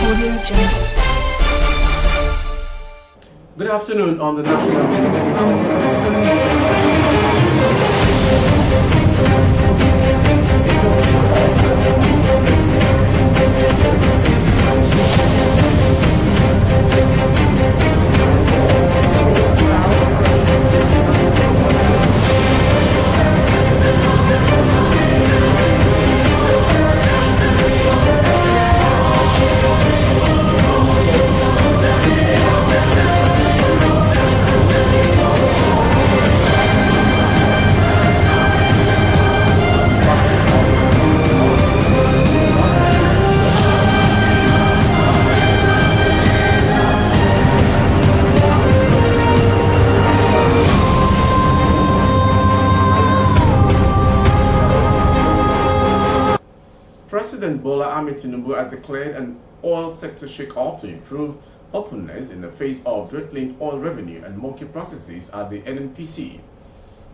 Good afternoon on the National Business President Bola Tinubu has declared an oil sector shake-off to improve openness in the face of dwindling oil revenue and monkey practices at the Nnpc.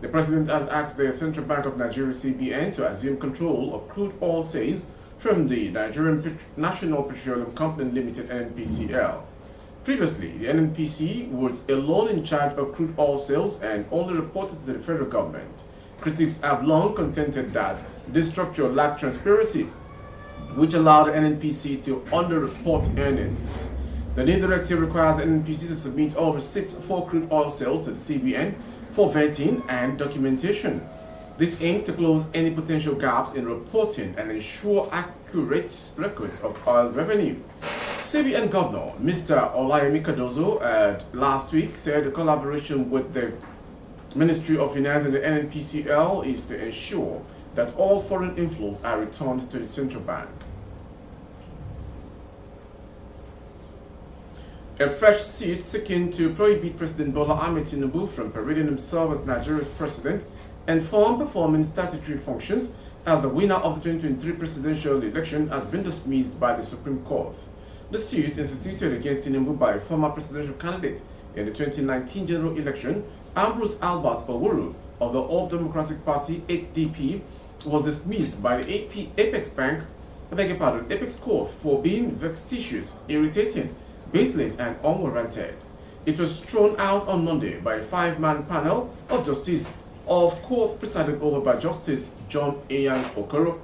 The president has asked the Central Bank of Nigeria (CBN) to assume control of crude oil sales from the Nigerian National Petroleum Company Limited (NNPCL). Previously, the NNPC was alone in charge of crude oil sales and only reported to the federal government. Critics have long contended that this structure lacked transparency, which allowed the NNPC to underreport earnings. The new directive requires the NNPC to submit all receipts for crude oil sales to the CBN for vetting and documentation. This aims to close any potential gaps in reporting and ensure accurate records of oil revenue. CBN Governor Mr. Olayemi Cardozo last week said the collaboration with the Ministry of Finance and the NNPCL is to ensure that all foreign inflows are returned to the central bank. A fresh suit seeking to prohibit President Bola Tinubu from parading himself as Nigeria's president and performing statutory functions as the winner of the 2023 presidential election has been dismissed by the Supreme Court. The suit, instituted against Tinubu by a former presidential candidate in the 2019 general election, Ambrose Albert Owuru of the All Democratic Party (ADP), was dismissed by the Apex Court for being vexatious, irritating, baseless, and unwarranted. It was thrown out on Monday by a five-man panel of justice of court presided over by Justice John Eyan Okoro.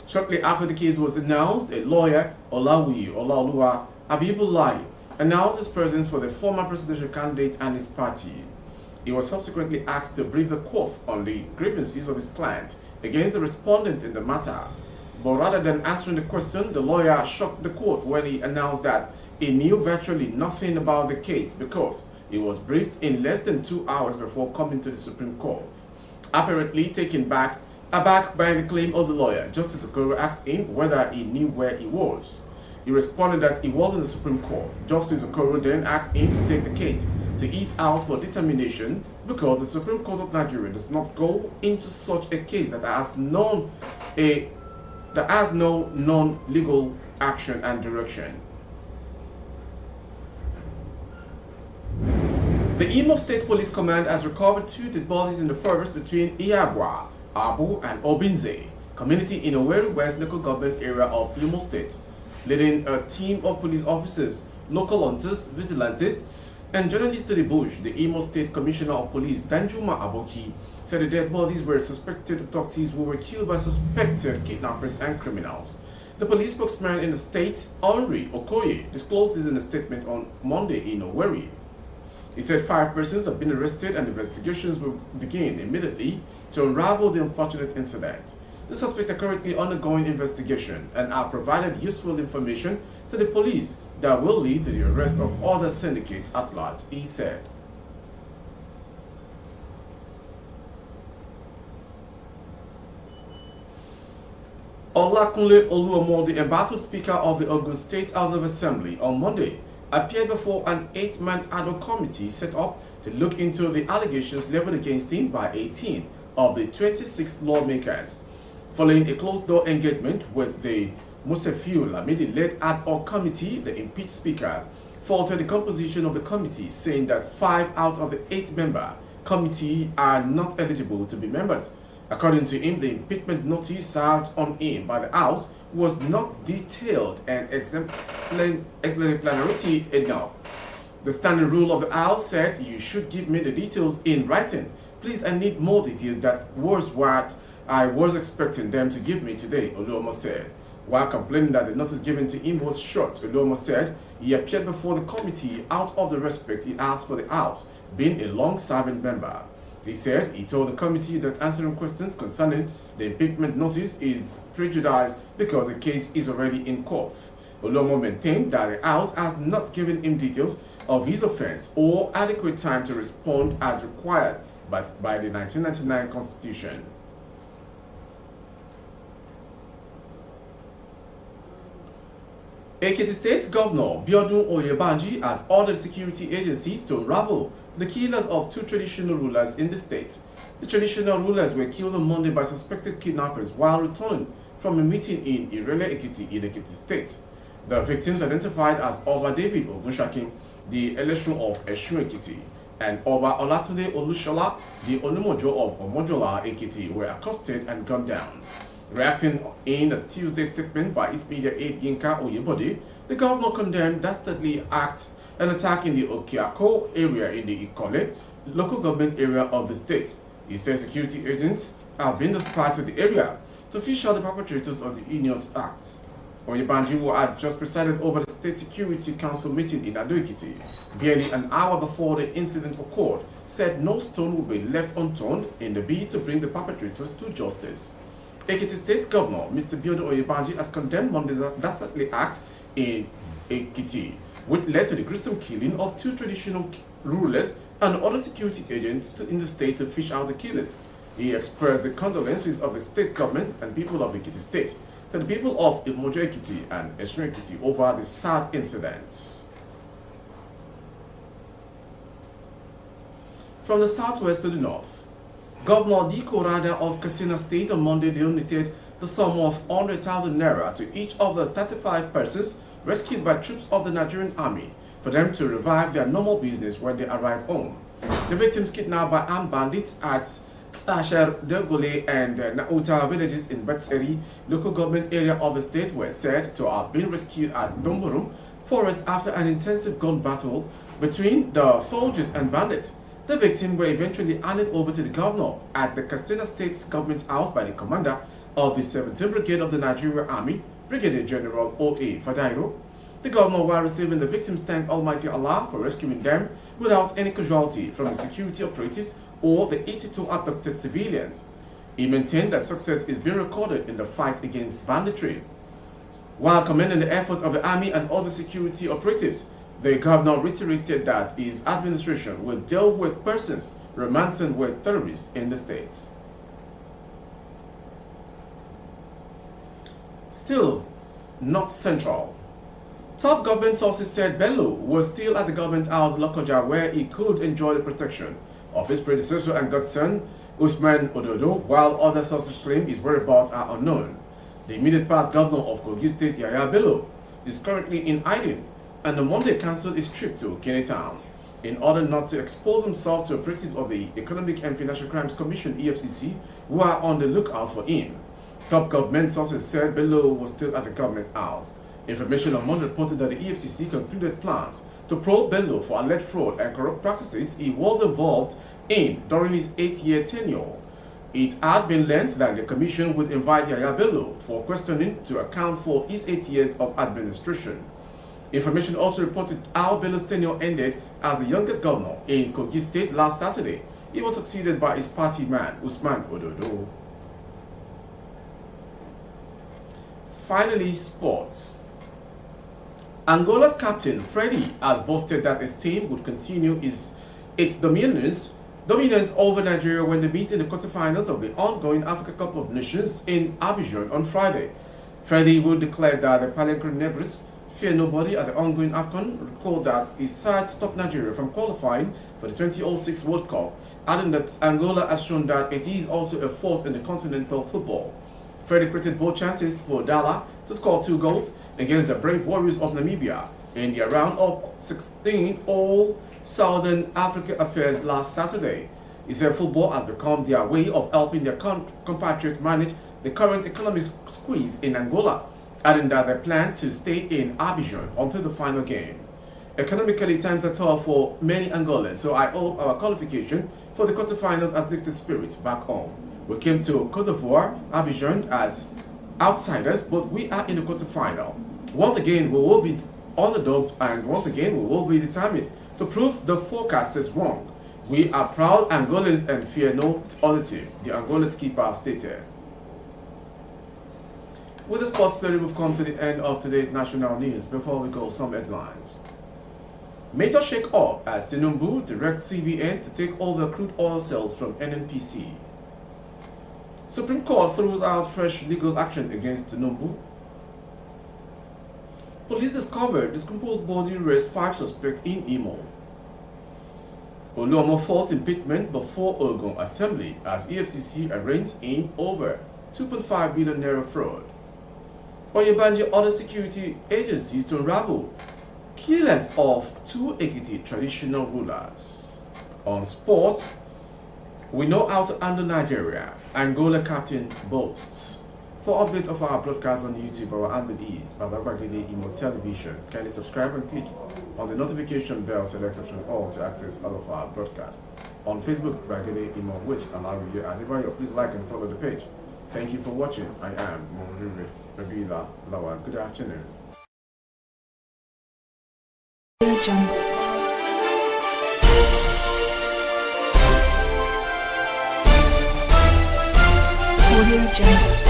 Shortly after the case was announced, a lawyer, Olaoluwa Abibullahi, announced his presence for the former presidential candidate and his party. He was subsequently asked to brief the court on the grievances of his client against the respondent in the matter. But rather than answering the question, the lawyer shocked the court when he announced that he knew virtually nothing about the case because he was briefed in less than 2 hours before coming to the Supreme Court. Apparently taken aback by the claim of the lawyer, Justice Okoro asked him whether he knew where he was. He responded that he was in the Supreme Court. Justice Okoro then asked him to take the case to his house for determination because the Supreme Court of Nigeria does not go into such a case that has no non-legal action and direction. The Imo State Police Command has recovered 2 dead bodies in the forest between Iagwa, Abu, and Obinze community in Owerri West local government area of Imo State. Leading a team of police officers, local hunters, vigilantes, and journalists to the bush, the Imo State Commissioner of Police, Danjuma Aboki, said the dead bodies were suspected abductees who were killed by suspected kidnappers and criminals. The police spokesman in the state, Henry Okoye, disclosed this in a statement on Monday in Owerri. He said 5 persons have been arrested and investigations will begin immediately to unravel the unfortunate incident. The suspects are currently undergoing investigation and have provided useful information to the police that will lead to the arrest of other syndicates at large, he said. Olakunle Oluomo, the embattled Speaker of the Ogun State House of Assembly, on Monday appeared before an 8-man ad hoc committee set up to look into the allegations leveled against him by 18 of the 26 lawmakers. Following a closed-door engagement with the Musefiu Lamidi-led ad hoc committee, the impeached Speaker faulted the composition of the committee, saying that 5 out of the 8-member committee are not eligible to be members. According to him, the impeachment notice served on him by the House was not detailed and explanatory enough. The standing rule of the House said, "You should give me the details in writing. Please, I need more details. That was what I was expecting them to give me today," Oluomo said. While complaining that the notice given to him was short, Oluomo said he appeared before the committee out of the respect he asked for the House, being a long-serving member. He said he told the committee that answering questions concerning the impeachment notice is prejudiced because the case is already in court. Oluomo maintained that the House has not given him details of his offense or adequate time to respond as required by the 1999 Constitution. Ekiti State Governor Biodun Oyebanji has ordered security agencies to unravel the killers of two traditional rulers in the state. The traditional rulers were killed on Monday by suspected kidnappers while returning from a meeting in Irele Ekiti in Ekiti State. The victims, identified as Oba David Ogunshakin, the election of Eshun Ekiti, and Oba Olatunde Olushola, the Onumojo of Omojola Ekiti, were accosted and gunned down. Reacting in a Tuesday statement by its media aide Yinka Oyebode, the governor condemned dastardly an attack in the Okiako area in the Ikole local government area of the state. He said security agents have been dispatched to the area to fish out the perpetrators of the heinous act. Oyebanji, who had just presided over the State Security Council meeting in Ado-Ekiti, barely an hour before the incident occurred, said no stone would be left unturned in the bid to bring the perpetrators to justice. Ekiti State Governor Mr. Biodun Oyebanji has condemned Monday's dastardly act in Ekiti, which led to the gruesome killing of two traditional rulers and other security agents in the state to fish out the killers. He expressed the condolences of the state government and people of Ekiti State to the people of Imojo Ekiti and Eshun Ekiti over the sad incidents. From the southwest to the north, Governor Diko Rada of Katsina State on Monday donated the sum of 100,000 naira to each of the 35 persons rescued by troops of the Nigerian Army for them to revive their normal business when they arrive home. The victims kidnapped by armed bandits at Stashar, Delgole, and Nauta villages in Betseri, local government area of the state, were said to have been rescued at Domburum forest after an intensive gun battle between the soldiers and bandits. The victims were eventually handed over to the governor at the Katsina State Government House by the commander of the 17th Brigade of the Nigerian Army, Brigadier General O.A. Fadairo. The governor, while receiving the victims, thanked Almighty Allah for rescuing them without any casualty from the security operatives or the 82 abducted civilians. He maintained that success is being recorded in the fight against banditry. While commending the effort of the army and other security operatives, the governor reiterated that his administration will deal with persons romancing with terrorists in the state. Still not central. Top government sources said Bello was still at the government house in Lokoja, where he could enjoy the protection of his predecessor and godson, Usman Ododo, while other sources claim his whereabouts are unknown. The immediate past governor of Kogi State, Yaya Bello, is currently in hiding, and on Monday cancelled his trip to Kene Town in order not to expose himself to operatives of the Economic and Financial Crimes Commission (EFCC), who are on the lookout for him. Top government sources said Bello was still at the government house. Information on Monday reported that the EFCC concluded plans to probe Bello for alleged fraud and corrupt practices he was involved in during his 8-year tenure. It had been learned that the commission would invite Yaya Bello for questioning to account for his 8 years of administration. Information also reported how Bello's tenure ended as the youngest governor in Kogi State last Saturday. He was succeeded by his party man, Usman Ododo. Finally, sports. Angola's captain, Freddy, has boasted that his team would continue its dominance over Nigeria when they meet in the quarterfinals of the ongoing Africa Cup of Nations in Abidjan on Friday. Freddy would declare that the Palanquin Negros fear nobody at the ongoing AFCON. Recall that his side stopped Nigeria from qualifying for the 2006 World Cup, adding that Angola has shown that it is also a force in the continental football. Freddy created both chances for Dala to score 2 goals against the Brave Warriors of Namibia in the round of 16 All Southern Africa Affairs last Saturday. He said football has become their way of helping their compatriots manage the current economic squeeze in Angola, adding that they plan to stay in Abidjan until the final game. Economically, times are tough for many Angolans, so I hope our qualification for the quarterfinals has lifted spirits back home. We came to Cote d'Ivoire, Abidjan, as outsiders, but we are in the quarterfinal. Once again, we will be underdogs, and once again, we will be determined to prove the forecasters wrong. We are proud Angolans and fear no other team, the Angolans keeper stated. With the sports story, we've come to the end of today's national news. Before we go, some headlines. Major shake-up as Tinubu directs CBN to take over crude oil sales from Nnpc. Supreme Court throws out fresh legal action against Tinubu. Police discovered discomposed body arrest 5 suspects in Imo. Oluomo faults impeachment before Ogun Assembly as EFCC arraigns in over 2.5 billion naira fraud. Oyebanji ordered security agencies to unravel killers of 2 Ekiti traditional rulers. On sport, we know how to handle Nigeria, Angola captain boasts. For updates of our broadcast on YouTube, our handle is Babagwagede Imo Television. Kindly subscribe and click on the notification bell, select option all to access all of our broadcasts. On Facebook, Bagede Imo with Alawiye Adebayo. Please like and follow the page. Thank you for watching. I am Monriri Rabila Lawa. Good afternoon. Audio Jungle.